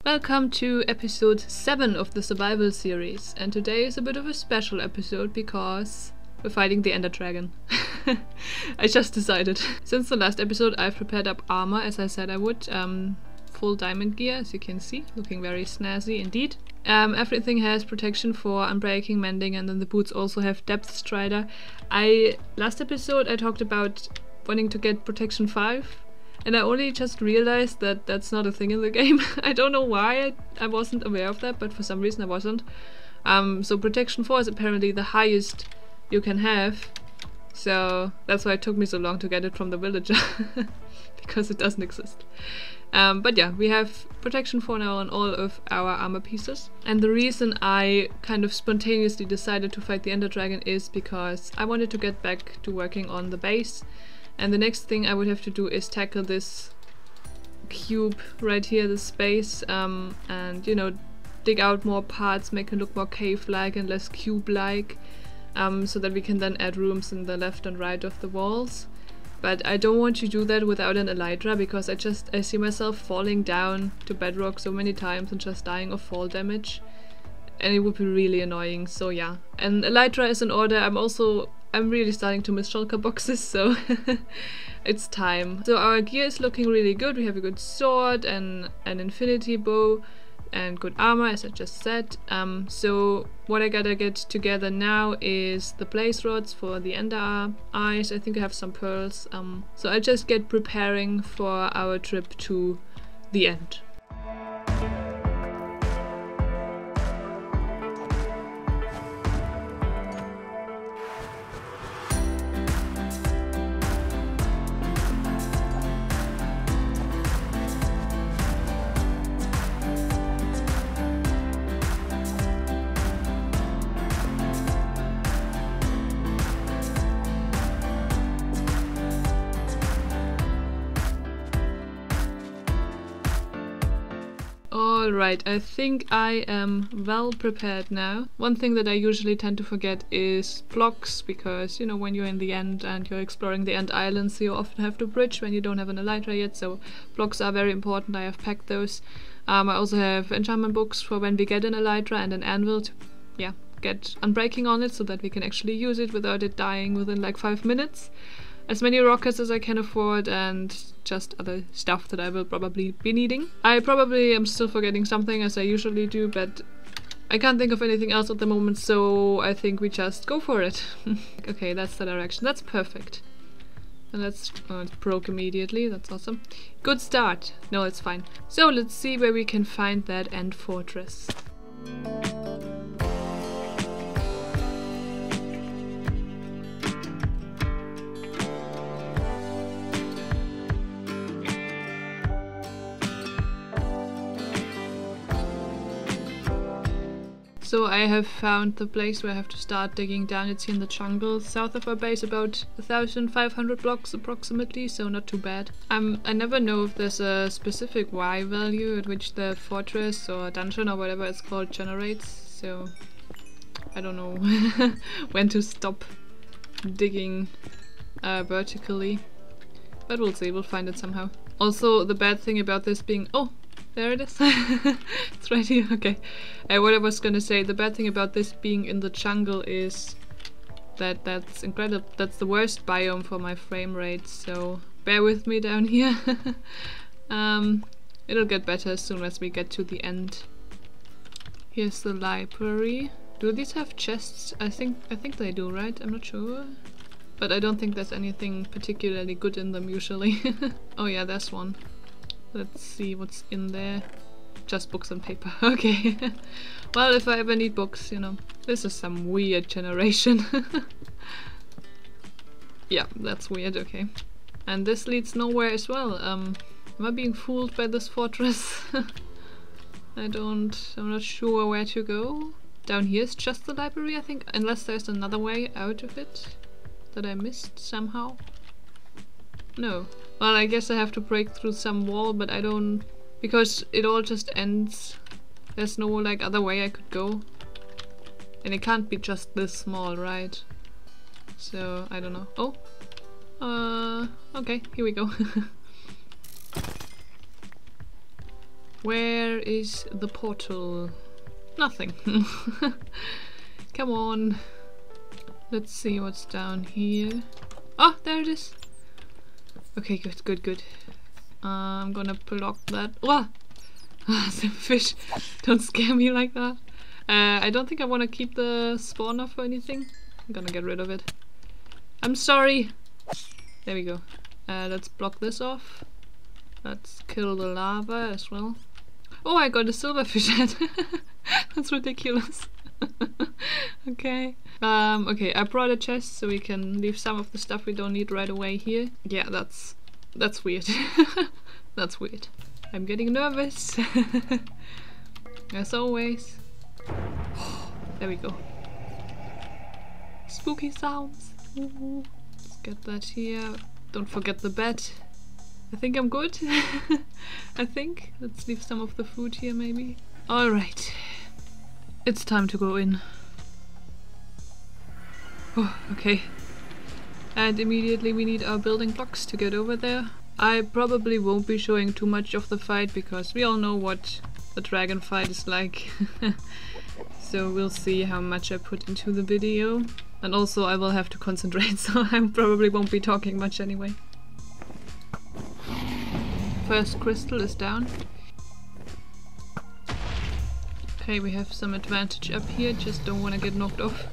Welcome to episode 7 of the survival series, and today is a bit of a special episode because we're fighting the Ender Dragon. I just decided. Since the last episode I've prepared up armor as I said I would, full diamond gear as you can see, looking very snazzy indeed. Everything has protection for unbreaking, mending, and then the boots also have depth strider. Last episode I talked about wanting to get protection 5. And I only just realized that that's not a thing in the game. I don't know why I wasn't aware of that, but for some reason I wasn't. So protection 4 is apparently the highest you can have. So that's why it took me so long to get it from the villager. Because it doesn't exist. But yeah, we have protection 4 now on all of our armor pieces. And the reason I kind of spontaneously decided to fight the Ender Dragon is because I wanted to get back to working on the base. And the next thing I would have to do is tackle this cube right here, this space, and you know, dig out more parts, make it look more cave-like and less cube-like, so that we can then add rooms in the left and right of the walls. But I don't want to do that without an elytra, because I see myself falling down to bedrock so many times and just dying of fall damage, and it would be really annoying. So yeah, and elytra is in order. I'm really starting to miss shulker boxes, so it's time. So our gear is looking really good. We have a good sword and an infinity bow and good armor, as I just said. So what I gotta get together now is the blaze rods for the ender eyes. I think I have some pearls. So I just get preparing for our trip to the end. Alright, I think I am well prepared now. One thing that I usually tend to forget is blocks, because you know, when you're in the end and you're exploring the end islands, you often have to bridge when you don't have an elytra yet, so blocks are very important. I have packed those. I also have enchantment books for when we get an elytra and an anvil to, yeah, get unbreaking on it so that we can actually use it without it dying within like 5 minutes. As many rockets as I can afford, and just other stuff that I will probably be needing. I probably am still forgetting something, as I usually do, but I can't think of anything else at the moment, so I think we just go for it. Okay, that's the direction. That's perfect. And let's... oh, it broke immediately. That's awesome. Good start. No, it's fine. So let's see where we can find that end fortress. So I have found the place where I have to start digging down. It's in the jungle south of our base, about 1,500 blocks approximately, so not too bad. I never know if there's a specific Y value at which the fortress or dungeon or whatever it's called generates, so I don't know when to stop digging vertically, but we'll see, we'll find it somehow. Also, the bad thing about this being... oh! There it is. It's right here. Okay. What I was gonna say, the bad thing about this being in the jungle is that that's incredible. That's the worst biome for my frame rate, so bear with me down here. It'll get better as soon as we get to the end. Here's the library. Do these have chests? I think they do, right? I'm not sure. But I don't think there's anything particularly good in them usually. Oh yeah, there's one. Let's see what's in there. Just books and paper. Okay. Well, if I ever need books, you know. This is some weird generation. Yeah, that's weird, okay. And this leads nowhere as well. Am I being fooled by this fortress? I'm not sure where to go. Down here is just the library, I think. Unless there's another way out of it that I missed somehow. No. Well, I guess I have to break through some wall, but I don't... because it all just ends. There's no, like, other way I could go. And it can't be just this small, right? So, I don't know. Oh! Okay, here we go. Where is the portal? Nothing. Come on. Let's see what's down here. Oh, there it is. Okay, good, good, good. I'm gonna block that. Oh! Some fish. Don't scare me like that. I don't think I want to keep the spawner for anything. I'm gonna get rid of it. I'm sorry. There we go. Let's block this off. Let's kill the lava as well. Oh, I got a silverfish head. That's ridiculous. Okay. Okay, I brought a chest so we can leave some of the stuff we don't need right away here. Yeah, that's weird. That's weird. I'm getting nervous. As always. There we go. Spooky sounds. Ooh. Let's get that here. Don't forget the bed. I think I'm good. I think. Let's leave some of the food here maybe. Alright. It's time to go in. Oh, okay. And immediately we need our building blocks to get over there. I probably won't be showing too much of the fight because we all know what the dragon fight is like. So we'll see how much I put into the video. And also I will have to concentrate, so I probably won't be talking much anyway. First crystal is down. Okay, we have some advantage up here, just don't want to get knocked off.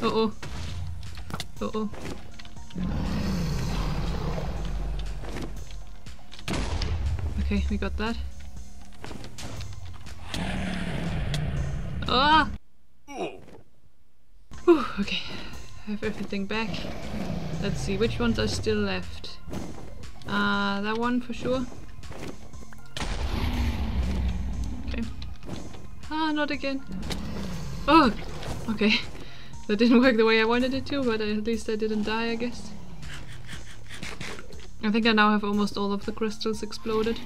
Uh-oh. Uh-oh. Okay, we got that. Ah! Whew, okay, I have everything back. Let's see, which ones are still left? That one for sure. Okay. Ah, not again. Oh! Okay. That didn't work the way I wanted it to, but at least I didn't die, I guess. I think I now have almost all of the crystals exploded.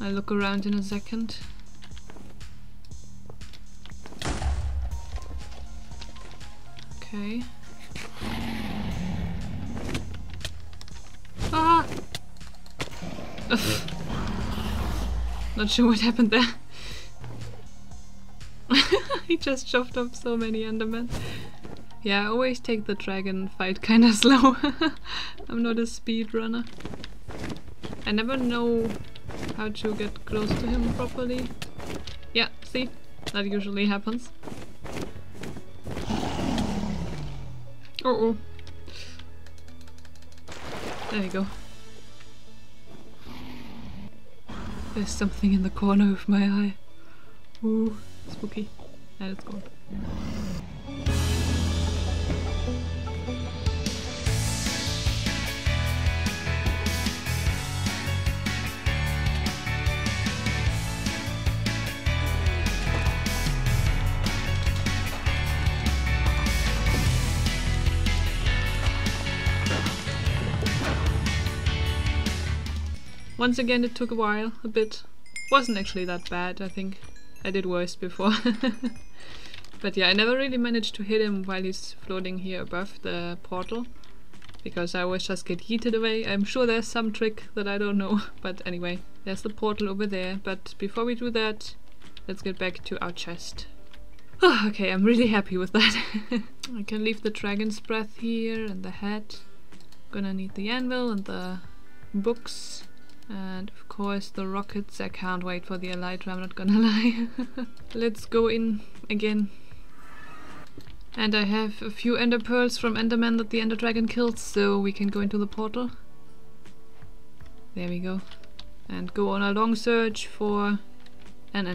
I'll look around in a second. Okay. Ah! Ugh. Not sure what happened there. He just shoved up so many endermen. Yeah, I always take the dragon fight kinda slow. I'm not a speedrunner. I never know how to get close to him properly. Yeah, see? That usually happens. Uh-oh. There we go. There's something in the corner of my eye. Ooh, spooky. And it's gone. Once again it took a while, a bit. Wasn't actually that bad, I think. I did worse before. But yeah, I never really managed to hit him while he's floating here above the portal. Because I always just get yeeted away. I'm sure there's some trick that I don't know. But anyway, there's the portal over there. But before we do that, let's get back to our chest. Oh, okay, I'm really happy with that. I can leave the dragon's breath here and the head. Gonna need the anvil and the books. And of course the rockets. I can't wait for the elytra, I'm not gonna lie. Let's go in again. And I have a few ender pearls from enderman that the ender dragon killed, so we can go into the portal. There we go. And go on a long search for an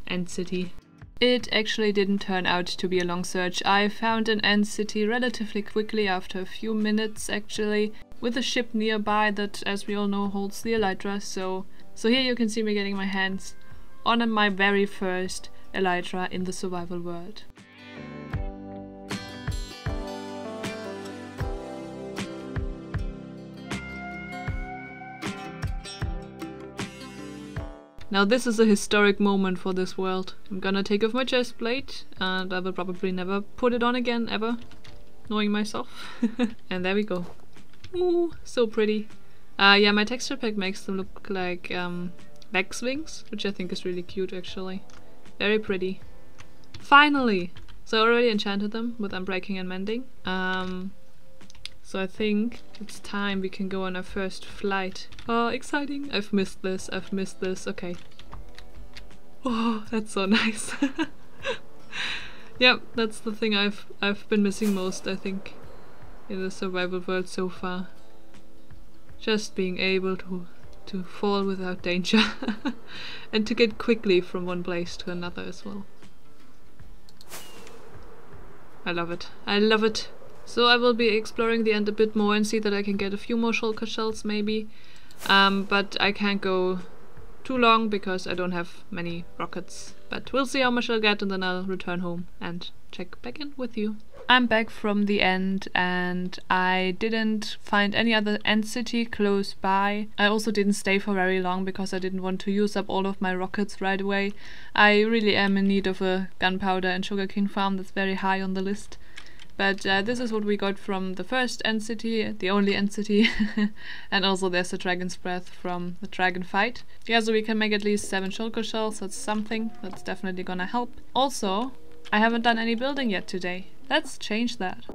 end city. It actually didn't turn out to be a long search. I found an end city relatively quickly, after a few minutes actually, with a ship nearby that, as we all know, holds the elytra. So here you can see me getting my hands on my very first elytra in the survival world. Now this is a historic moment for this world. I'm gonna take off my chest plate and I will probably never put it on again, ever. Knowing myself. And there we go. Ooh, so pretty. Yeah, my texture pack makes them look like wax wings, which I think is really cute actually. Very pretty. Finally! So I already enchanted them with Unbreaking and Mending. So I think it's time we can go on our first flight. Oh, exciting! I've missed this, okay. Oh, that's so nice. Yep, that's the thing I've been missing most, I think, in the survival world so far. Just being able to fall without danger and to get quickly from one place to another as well. I love it. I love it. So I will be exploring the end a bit more and see that I can get a few more shulker shells maybe. But I can't go too long because I don't have many rockets. But we'll see how much I'll get and then I'll return home and check back in with you. I'm back from the end and I didn't find any other end city close by. I also didn't stay for very long because I didn't want to use up all of my rockets right away. I really am in need of a gunpowder and sugarcane farm that's very high on the list. But this is what we got from the first end city, the only end city. And also there's the dragon's breath from the dragon fight. Yeah, so we can make at least 7 shulker shells, that's something, that's definitely gonna help. Also, I haven't done any building yet today. Let's change that.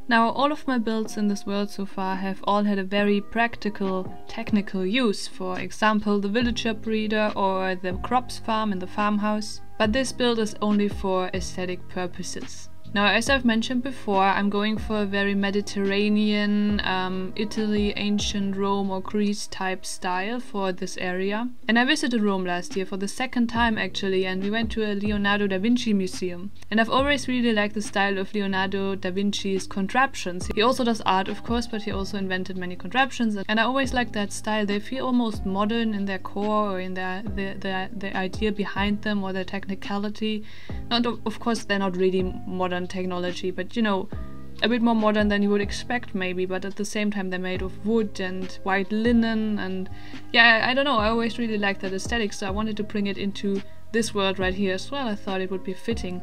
Now, all of my builds in this world so far have all had a very practical, technical use. For example, the villager breeder or the crops farm in the farmhouse. But this build is only for aesthetic purposes. Now, as I've mentioned before, I'm going for a very Mediterranean, Italy, ancient Rome or Greece type style for this area. And I visited Rome last year for the second time actually, and we went to a Leonardo da Vinci museum. And I've always really liked the style of Leonardo da Vinci's contraptions. He also does art, of course, but he also invented many contraptions. And I always like that style. They feel almost modern in their core or in the idea behind them or their technicality. And of course, they're not really modern technology, but you know, a bit more modern than you would expect maybe, but at the same time they're made of wood and white linen, and yeah, I don't know, I always really liked that aesthetic, so I wanted to bring it into this world right here as well. I thought it would be fitting.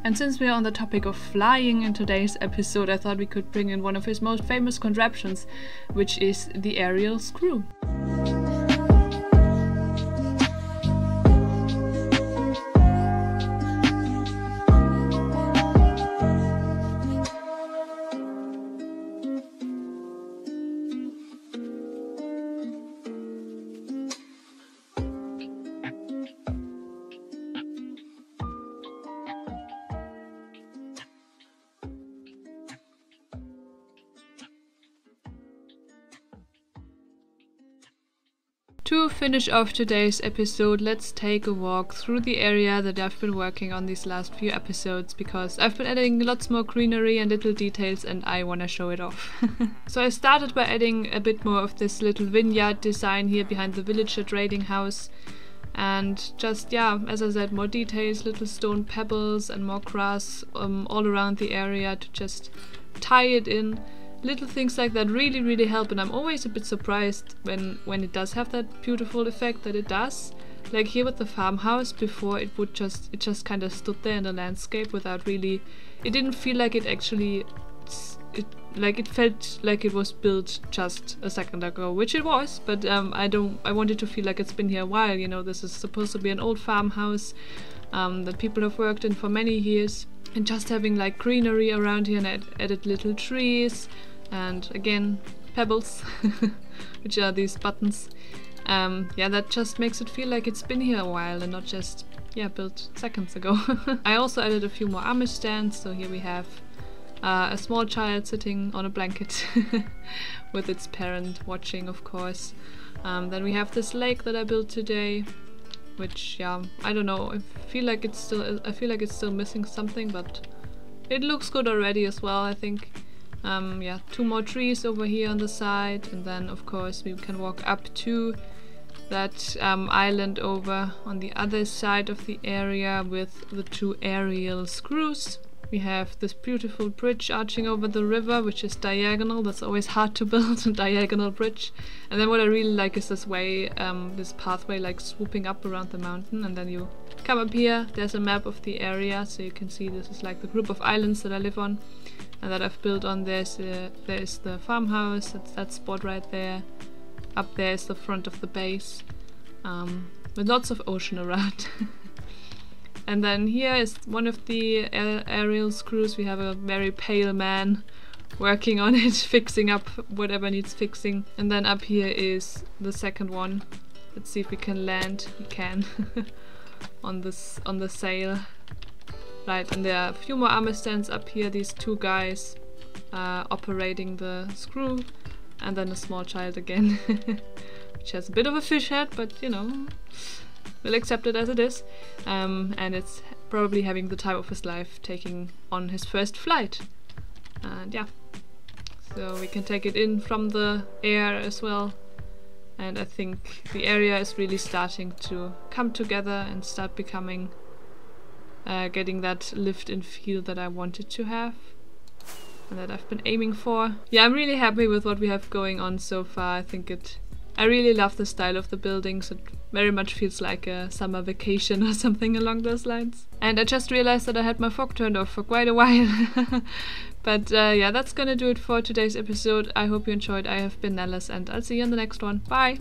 And since we are on the topic of flying in today's episode, I thought we could bring in one of his most famous contraptions, which is the aerial screw. To finish off today's episode, let's take a walk through the area that I've been working on these last few episodes, because I've been adding lots more greenery and little details and I want to show it off. So I started by adding a bit more of this little vineyard design here behind the villager trading house, and just, yeah, as I said, more details, little stone pebbles and more grass all around the area to just tie it in. Little things like that really help, and I'm always a bit surprised when it does have that beautiful effect that it does. Like here with the farmhouse, before it just kind of stood there in the landscape without really, it didn't feel like it actually, it felt like it was built just a second ago, which it was, but I wanted to feel like it's been here a while, you know, this is supposed to be an old farmhouse that people have worked in for many years, and just having like greenery around here, and I added little trees, and again, pebbles, which are these buttons. Yeah, that just makes it feel like it's been here a while and not just, yeah, built seconds ago. I also added a few more armor stands, so here we have a small child sitting on a blanket with its parent watching, of course. Then we have this lake that I built today, which, yeah, I don't know, I feel like it's still missing something, but it looks good already as well, I think. Yeah, 2 more trees over here on the side, and then of course we can walk up to that island over on the other side of the area with the 2 aerial screws. We have this beautiful bridge arching over the river, which is diagonal. That's always hard to build, a diagonal bridge. And then what I really like is this way, this pathway like swooping up around the mountain, and then you come up here. There's a map of the area, so you can see this is like the group of islands that I live on and that I've built on. There's the farmhouse, that's that spot right there. up there is the front of the base, with lots of ocean around. And then here is one of the aerial screws. We have a very pale man working on it, fixing up whatever needs fixing. And then up here is the second one. Let's see if we can land. We can. on the sail. Right, and there are a few more armor stands up here. These two guys operating the screw, and then a small child again, which has a bit of a fish head, but you know, we'll accept it as it is. And it's probably having the time of his life, taking on his first flight. And yeah, so we can take it in from the air as well. And I think the area is really starting to come together and start becoming, getting that lift and feel that I wanted to have and that I've been aiming for. Yeah, I'm really happy with what we have going on so far. I really love the style of the buildings. It very much feels like a summer vacation or something along those lines. And I just realized that I had my fog turned off for quite a while. But yeah, that's gonna do it for today's episode. I hope you enjoyed. I have been Nellas, and I'll see you in the next one. Bye!